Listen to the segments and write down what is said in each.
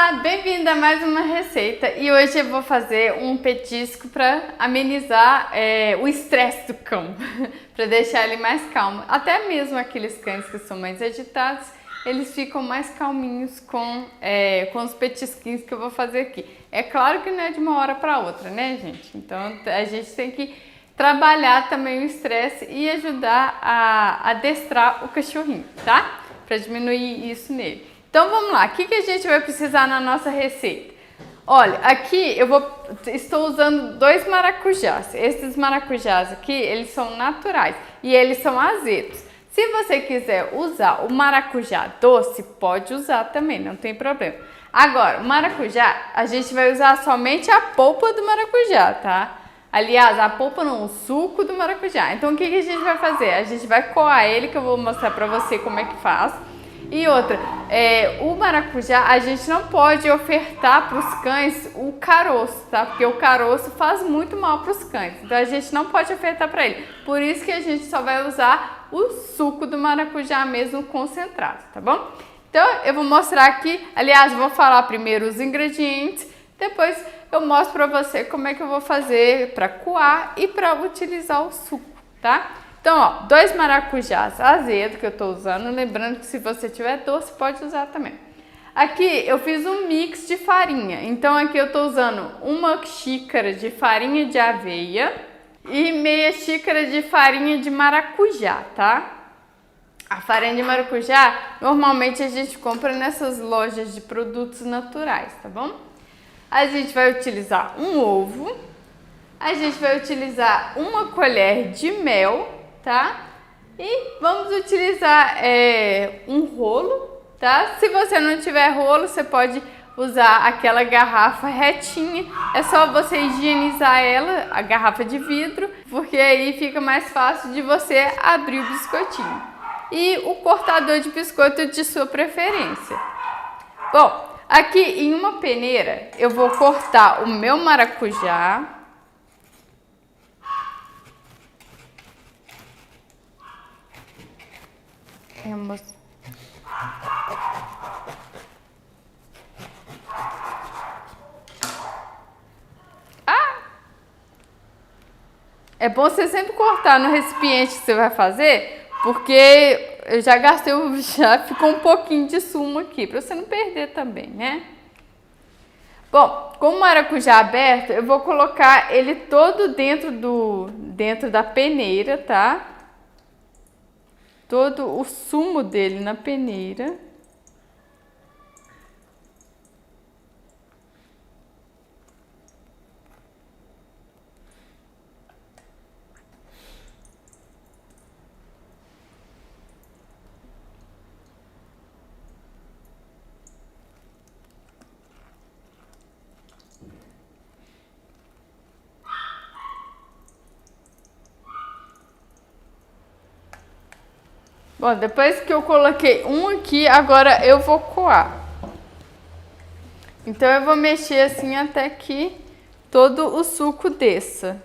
Olá, bem-vindo a mais uma receita e hoje eu vou fazer um petisco para amenizar o estresse do cão, para deixar ele mais calmo. Até mesmo aqueles cães que são mais agitados, eles ficam mais calminhos com os petisquinhos que eu vou fazer aqui. É claro que não é de uma hora para outra, né, gente? Então a gente tem que trabalhar também o estresse e ajudar a adestrar o cachorrinho, tá? Para diminuir isso nele. Então vamos lá, o que a gente vai precisar na nossa receita? Olha, aqui estou usando 2 maracujás. Esses maracujás aqui, eles são naturais e eles são azedos. Se você quiser usar o maracujá doce, pode usar também, não tem problema. Agora, o maracujá, a gente vai usar somente a polpa do maracujá, tá? Aliás, a polpa não, o suco do maracujá. Então o que a gente vai fazer? A gente vai coar ele, que eu vou mostrar pra você como é que faz. E outra, o maracujá a gente não pode ofertar para os cães o caroço, tá? Porque o caroço faz muito mal para os cães, então a gente não pode ofertar para ele. Por isso que a gente só vai usar o suco do maracujá mesmo concentrado, tá bom? Então eu vou mostrar aqui, aliás, vou falar primeiro os ingredientes, depois eu mostro para você como é que eu vou fazer para coar e para utilizar o suco, tá? Então, ó, 2 maracujás azedo que eu tô usando, lembrando que se você tiver doce, pode usar também. Aqui eu fiz um mix de farinha, então aqui eu tô usando 1 xícara de farinha de aveia e meia xícara de farinha de maracujá, tá? A farinha de maracujá, normalmente a gente compra nessas lojas de produtos naturais, tá bom? A gente vai utilizar um ovo, a gente vai utilizar 1 colher de mel, tá? E vamos utilizar um rolo, tá? Se você não tiver rolo, você pode usar aquela garrafa retinha. É só você higienizar ela, a garrafa de vidro, porque aí fica mais fácil de você abrir o biscoitinho. E o cortador de biscoito de sua preferência. Bom, aqui em uma peneira eu vou cortar o meu maracujá. É bom você sempre cortar no recipiente que você vai fazer, porque eu já gastei, já ficou um pouquinho de sumo aqui, para você não perder também, né? Bom, com o maracujá aberto, eu vou colocar ele todo dentro da peneira, tá? Todo o sumo dele na peneira. Bom, depois que eu coloquei um aqui, agora eu vou coar. Então eu vou mexer assim até que todo o suco desça.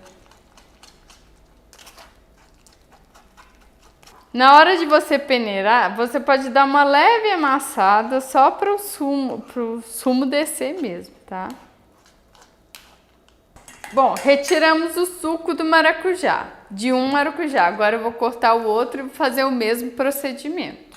Na hora de você peneirar, você pode dar uma leve amassada só para o sumo descer mesmo, tá? Bom, retiramos o suco do maracujá, de um maracujá. Agora eu vou cortar o outro e fazer o mesmo procedimento.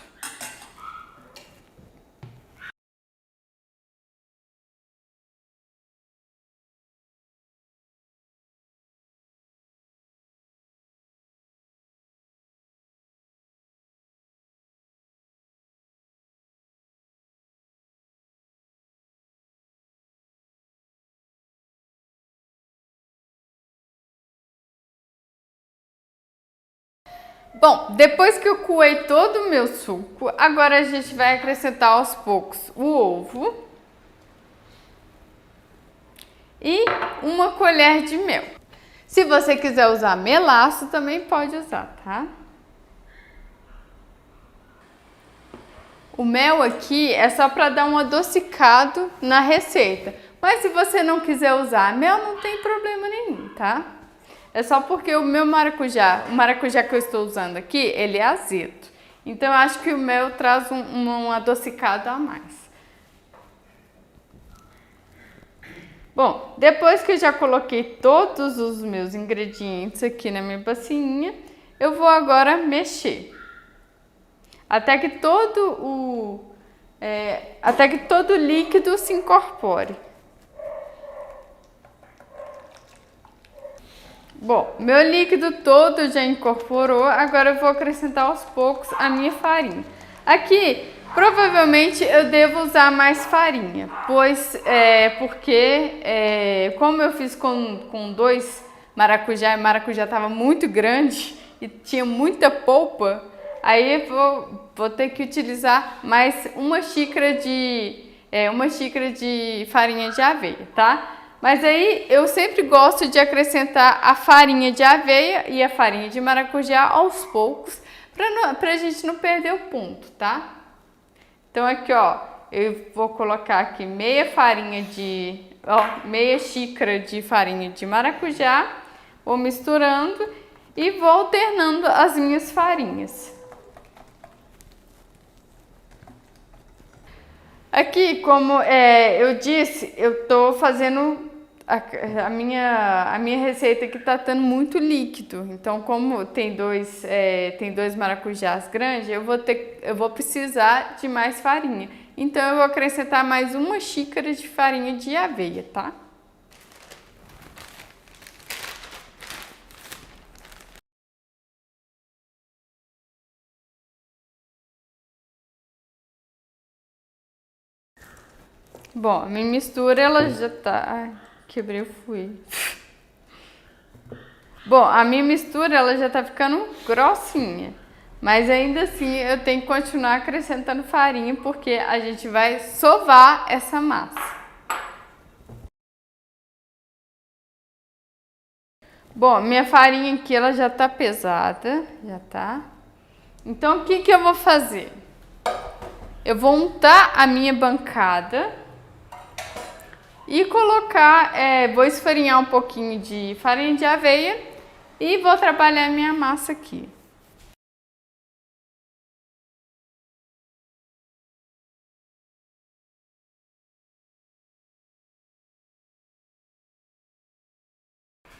Bom, depois que eu coei todo o meu suco, agora a gente vai acrescentar aos poucos o ovo e 1 colher de mel. Se você quiser usar melaço, também pode usar, tá? O mel aqui é só para dar um adocicado na receita, mas se você não quiser usar mel, não tem problema nenhum, tá? É só porque o meu maracujá, o maracujá que eu estou usando aqui, ele é azedo. Então eu acho que o mel traz um adocicado a mais. Bom, depois que eu já coloquei todos os meus ingredientes aqui na minha bacinha, eu vou agora mexer. Até que todo o líquido se incorpore. Bom, meu líquido todo já incorporou, agora eu vou acrescentar aos poucos a minha farinha. Aqui, provavelmente eu devo usar mais farinha, porque como eu fiz com 2 maracujá e o maracujá estava muito grande e tinha muita polpa, aí eu vou ter que utilizar mais uma xícara de farinha de aveia, tá? Mas aí eu sempre gosto de acrescentar a farinha de aveia e a farinha de maracujá aos poucos, pra gente não perder o ponto, tá? Então aqui, ó, eu vou colocar aqui meia xícara de farinha de maracujá, vou misturando e vou alternando as minhas farinhas. Aqui, como eu disse, eu tô fazendo a minha receita que tá tendo muito líquido. Então, como tem dois maracujás grandes, eu vou precisar de mais farinha. Então, eu vou acrescentar mais uma xícara de farinha de aveia, tá? Bom, a minha mistura ela já tá... Ai, quebrei o fui. Bom, a minha mistura ela já tá ficando grossinha, mas ainda assim eu tenho que continuar acrescentando farinha porque a gente vai sovar essa massa. Bom, minha farinha aqui ela já tá pesada, já tá. Então o que eu vou fazer? Eu vou untar a minha bancada e colocar, vou esfarinhar um pouquinho de farinha de aveia e vou trabalhar minha massa aqui.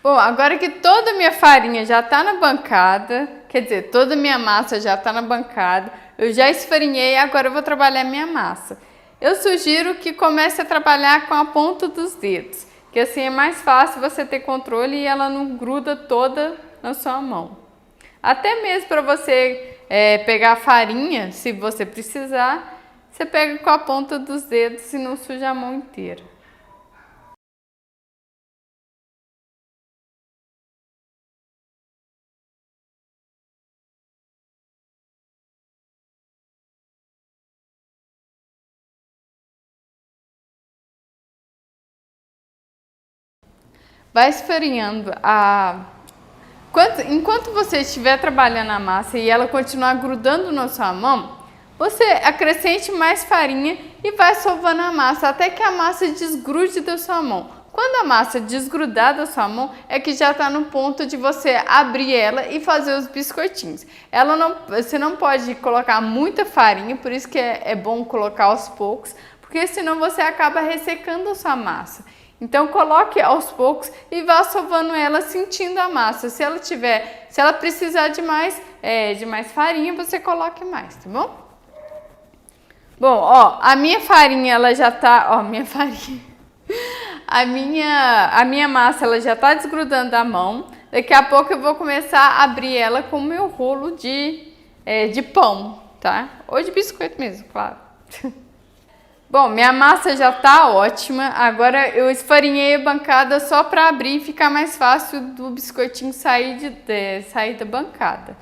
Bom, agora que toda a minha farinha já tá na bancada, quer dizer, toda a minha massa já tá na bancada, eu já esfarinhei, agora eu vou trabalhar minha massa. Eu sugiro que comece a trabalhar com a ponta dos dedos, que assim é mais fácil você ter controle e ela não gruda toda na sua mão. Até mesmo para você pegar a farinha, se você precisar, você pega com a ponta dos dedos e não suja a mão inteira. Vai esfarinhando enquanto você estiver trabalhando a massa e ela continuar grudando na sua mão, você acrescente mais farinha e vai sovando a massa até que a massa desgrude da sua mão. Quando a massa desgrudar da sua mão, é que já está no ponto de você abrir ela e fazer os biscoitinhos. Você não pode colocar muita farinha, por isso que é bom colocar aos poucos, porque senão você acaba ressecando a sua massa. Então coloque aos poucos e vá sovando ela sentindo a massa. Se ela precisar de mais farinha, você coloque mais, tá bom? Bom, ó, a minha farinha ela já tá, ó, minha farinha. A minha massa ela já tá desgrudando da mão. Daqui a pouco eu vou começar a abrir ela com o meu rolo de pão, tá? Ou de biscoito mesmo, claro. Bom, minha massa já tá ótima, agora eu esfarinhei a bancada só para abrir e ficar mais fácil do biscoitinho sair da bancada.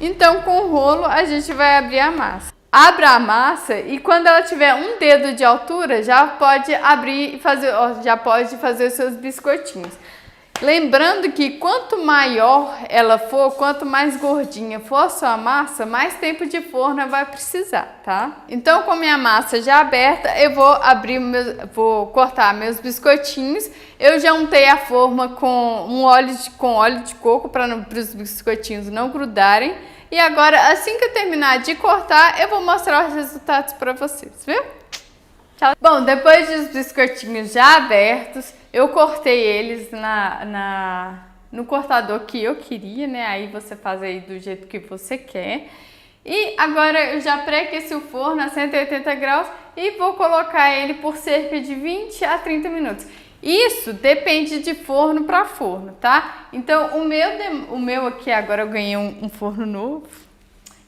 Então com o rolo a gente vai abrir a massa. Abra a massa e quando ela tiver um dedo de altura já pode abrir e fazer os seus biscoitinhos. Lembrando que quanto maior ela for, quanto mais gordinha for a sua massa, mais tempo de forno vai precisar, tá? Então, com minha massa já aberta, eu vou cortar meus biscoitinhos. Eu já untei a forma com óleo de coco para os biscoitinhos não grudarem. E agora, assim que eu terminar de cortar, eu vou mostrar os resultados para vocês, viu? Tchau. Bom, depois dos biscoitinhos já abertos, eu cortei eles no cortador que eu queria, né? Aí você faz aí do jeito que você quer. E agora eu já pré-aqueci o forno a 180 graus e vou colocar ele por cerca de 20 a 30 minutos. Isso depende de forno para forno, tá? Então o meu aqui agora eu ganhei um forno novo.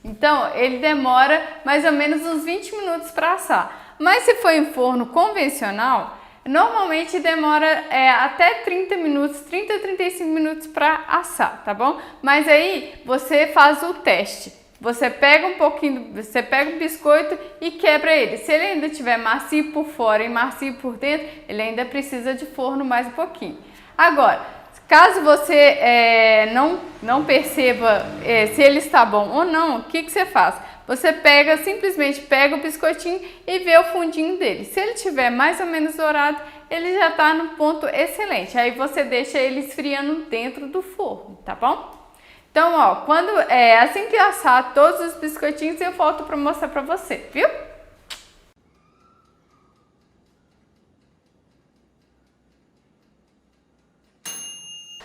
Então ele demora mais ou menos uns 20 minutos para assar. Mas se for em forno convencional, normalmente demora até 30 minutos, 30 a 35 minutos para assar, tá bom? Mas aí você faz o teste. Você pega você pega o biscoito e quebra ele. Se ele ainda estiver macio por fora e macio por dentro, ele ainda precisa de forno mais um pouquinho. Agora, caso você não perceba se ele está bom ou não, o que você faz? Você simplesmente pega o biscoitinho e vê o fundinho dele. Se ele estiver mais ou menos dourado, ele já está no ponto excelente. Aí você deixa ele esfriando dentro do forno, tá bom? Então, ó, assim que assar todos os biscoitinhos, eu volto para mostrar para você, viu?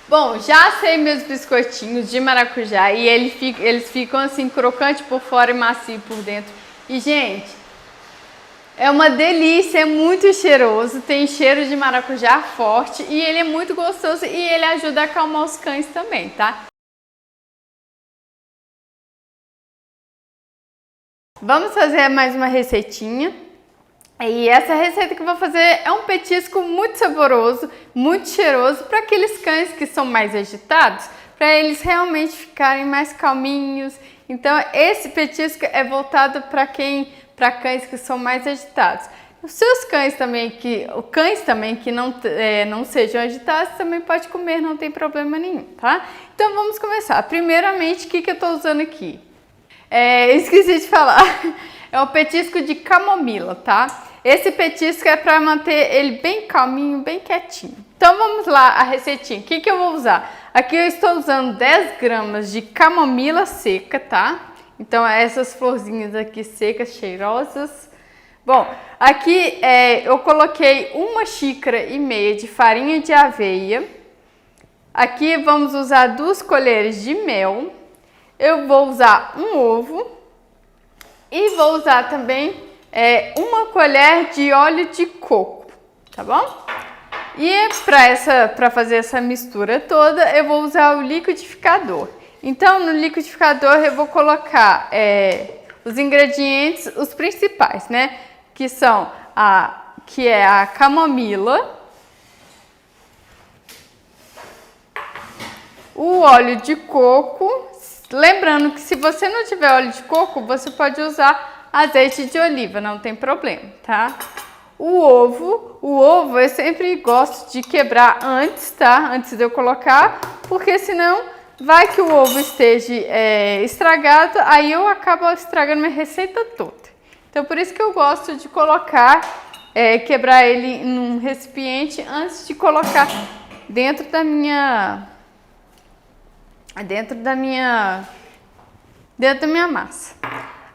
Bom, já assei meus biscoitinhos de maracujá e eles ficam assim crocante por fora e macio por dentro. E, gente, é uma delícia, é muito cheiroso, tem cheiro de maracujá forte e ele é muito gostoso e ele ajuda a acalmar os cães também, tá? Vamos fazer mais uma receitinha. E essa receita que eu vou fazer é um petisco muito saboroso, muito cheiroso para aqueles cães que são mais agitados, para eles realmente ficarem mais calminhos. Então esse petisco é voltado para cães que são mais agitados. Os seus cães também que não sejam agitados também pode comer, não tem problema nenhum, tá? Então vamos começar. Primeiramente, o que eu estou usando aqui? Esqueci de falar, é o petisco de camomila, tá? Esse petisco é para manter ele bem calminho, bem quietinho. Então vamos lá, a receitinha. O que eu vou usar? Aqui eu estou usando 10 gramas de camomila seca, tá? Então essas florzinhas aqui secas, cheirosas. Bom, aqui eu coloquei 1,5 xícaras de farinha de aveia. Aqui vamos usar 2 colheres de mel. Eu vou usar um ovo e vou usar também 1 colher de óleo de coco, tá bom? E para fazer essa mistura toda, eu vou usar o liquidificador. Então, no liquidificador eu vou colocar os ingredientes, os principais, né? Que são a camomila, o óleo de coco. Lembrando que se você não tiver óleo de coco, você pode usar azeite de oliva, não tem problema, tá? O ovo eu sempre gosto de quebrar antes, tá? Antes de eu colocar, porque senão vai que o ovo esteja estragado, aí eu acabo estragando minha receita toda. Então por isso que eu gosto de colocar, quebrar ele num recipiente antes de colocar dentro da minha massa.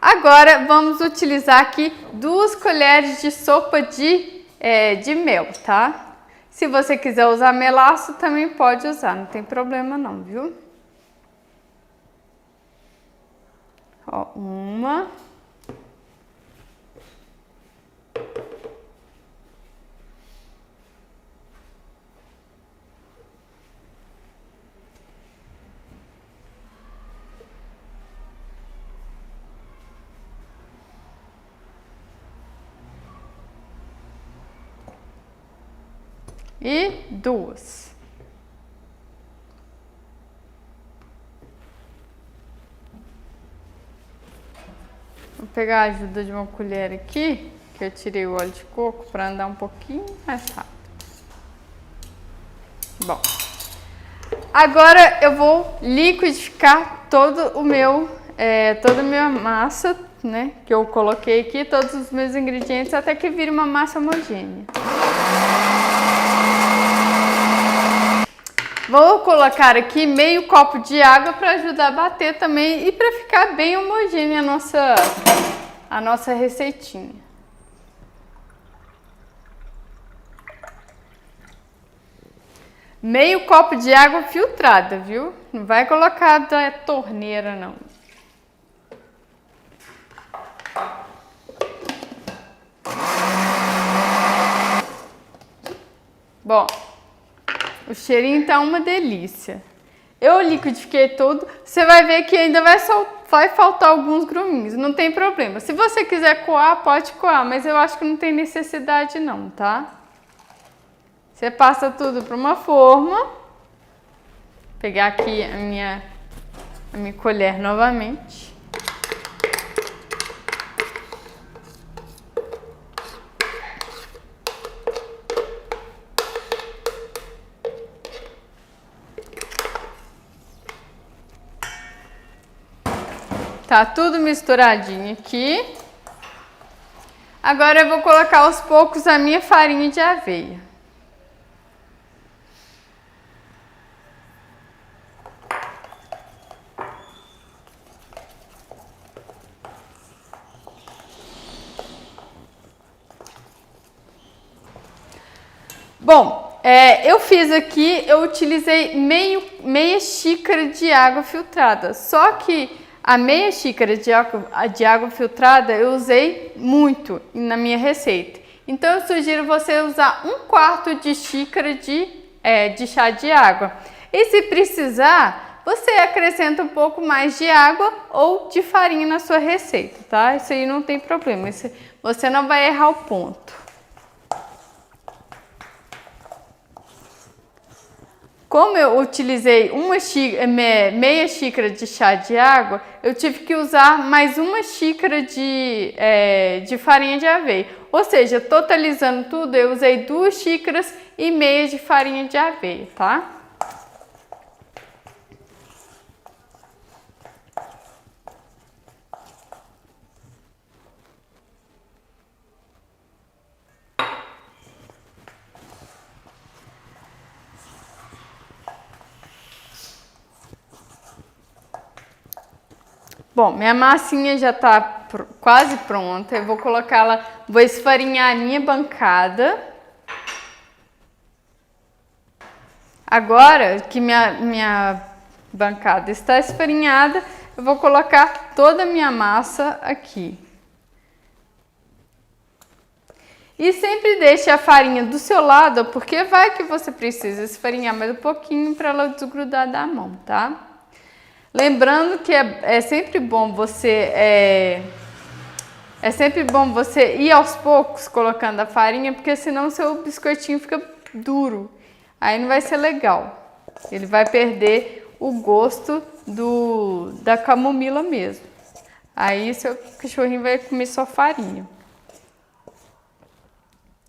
Agora vamos utilizar aqui 2 colheres de sopa de mel, tá? Se você quiser usar melaço, também pode usar, não tem problema não, viu? Ó, 1. E 2. Vou pegar a ajuda de uma colher aqui, que eu tirei o óleo de coco para andar um pouquinho mais rápido. Bom, agora eu vou liquidificar toda a minha massa, né? Que eu coloquei aqui, todos os meus ingredientes, até que vire uma massa homogênea. Vou colocar aqui meio copo de água para ajudar a bater também e para ficar bem homogênea a nossa receitinha. meio copo de água filtrada, viu? Não vai colocar da torneira, não. Bom, o cheirinho tá uma delícia. Eu liquidifiquei tudo, você vai ver que ainda vai faltar alguns gruminhos, não tem problema. Se você quiser coar, pode coar, mas eu acho que não tem necessidade não, tá? Você passa tudo para uma forma. Vou pegar aqui a minha colher novamente. Tá tudo misturadinho aqui. Agora eu vou colocar aos poucos a minha farinha de aveia. Bom, eu fiz aqui, eu utilizei meia xícara de água filtrada, só que a meia xícara de água filtrada eu usei muito na minha receita. Então eu sugiro você usar 1/4 de xícara de chá de água. E se precisar, você acrescenta um pouco mais de água ou de farinha na sua receita, tá? Isso aí não tem problema, você não vai errar o ponto. Como eu utilizei meia xícara de chá de água, eu tive que usar mais uma xícara de farinha de aveia. Ou seja, totalizando tudo, eu usei 2 xícaras e meia de farinha de aveia, tá? Bom, minha massinha já tá quase pronta. Eu vou colocá-la, vou esfarinhar a minha bancada. Agora que minha bancada está esfarinhada, eu vou colocar toda a minha massa aqui. E sempre deixe a farinha do seu lado, porque vai que você precisa esfarinhar mais um pouquinho para ela desgrudar da mão, tá? Lembrando que é sempre bom você ir aos poucos colocando a farinha, porque senão o seu biscoitinho fica duro. Aí não vai ser legal. Ele vai perder o gosto da camomila mesmo. Aí seu cachorrinho vai comer só farinha.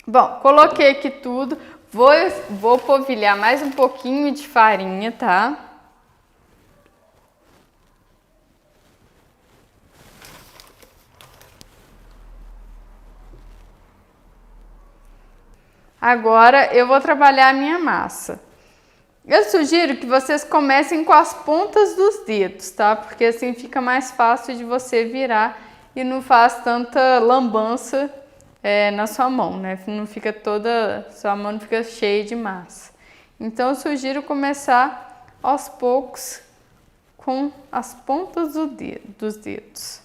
Bom, coloquei aqui tudo. Vou polvilhar mais um pouquinho de farinha, tá? Agora eu vou trabalhar a minha massa. Eu sugiro que vocês comecem com as pontas dos dedos, tá? Porque assim fica mais fácil de você virar e não faz tanta lambança na sua mão, né? Não fica sua mão não fica cheia de massa. Então eu sugiro começar aos poucos com as pontas dos dedos.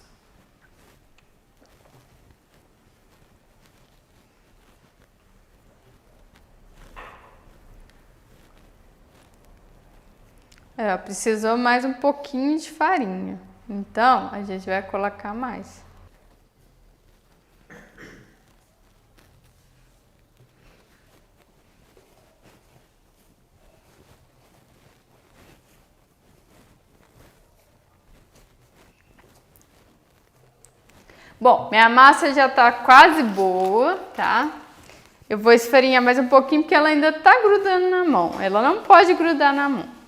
Precisou mais um pouquinho de farinha, então a gente vai colocar mais. Bom, minha massa já tá quase boa, tá? Eu vou esfarinhar mais um pouquinho porque ela ainda tá grudando na mão, ela não pode grudar na mão.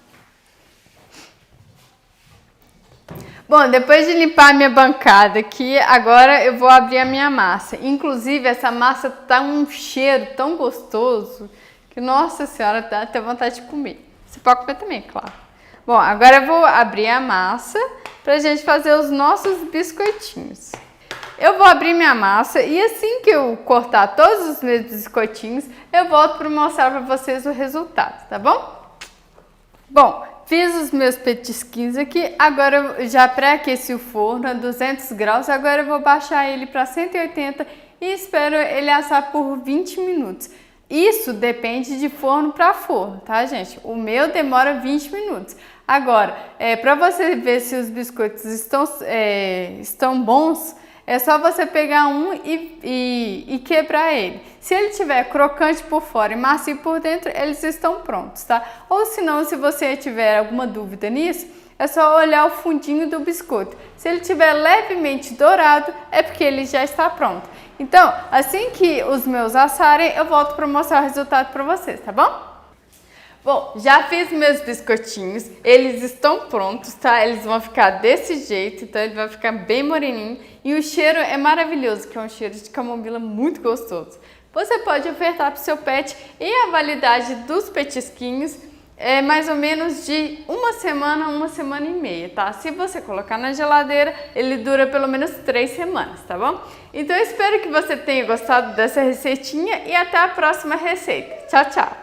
Bom, depois de limpar a minha bancada aqui, agora eu vou abrir a minha massa. Inclusive, essa massa tá um cheiro tão gostoso que, nossa senhora, dá até vontade de comer. Você pode comer também, claro. Bom, agora eu vou abrir a massa pra gente fazer os nossos biscoitinhos. eu vou abrir minha massa e assim que eu cortar todos os meus biscoitinhos, eu volto para mostrar para vocês o resultado, tá bom? Bom, fiz os meus petisquinhos aqui, agora eu já pré-aqueci o forno a 200 graus, agora eu vou baixar ele para 180 e espero ele assar por 20 minutos. Isso depende de forno para forno, tá, gente? O meu demora 20 minutos. Agora, para você ver se os biscoitos estão bons, é só você pegar um e quebrar ele. Se ele tiver crocante por fora e macio por dentro, eles estão prontos, tá? Ou se não, se você tiver alguma dúvida nisso, é só olhar o fundinho do biscoito. Se ele tiver levemente dourado, é porque ele já está pronto. Então, assim que os meus assarem, eu volto para mostrar o resultado para vocês, tá bom? Bom, já fiz meus biscoitinhos, eles estão prontos, tá? Eles vão ficar desse jeito, então ele vai ficar bem moreninho. E o cheiro é maravilhoso, que é um cheiro de camomila muito gostoso. Você pode ofertar para o seu pet e a validade dos petisquinhos é mais ou menos de uma semana e meia, tá? Se você colocar na geladeira, ele dura pelo menos 3 semanas, tá bom? Então eu espero que você tenha gostado dessa receitinha e até a próxima receita. Tchau, tchau!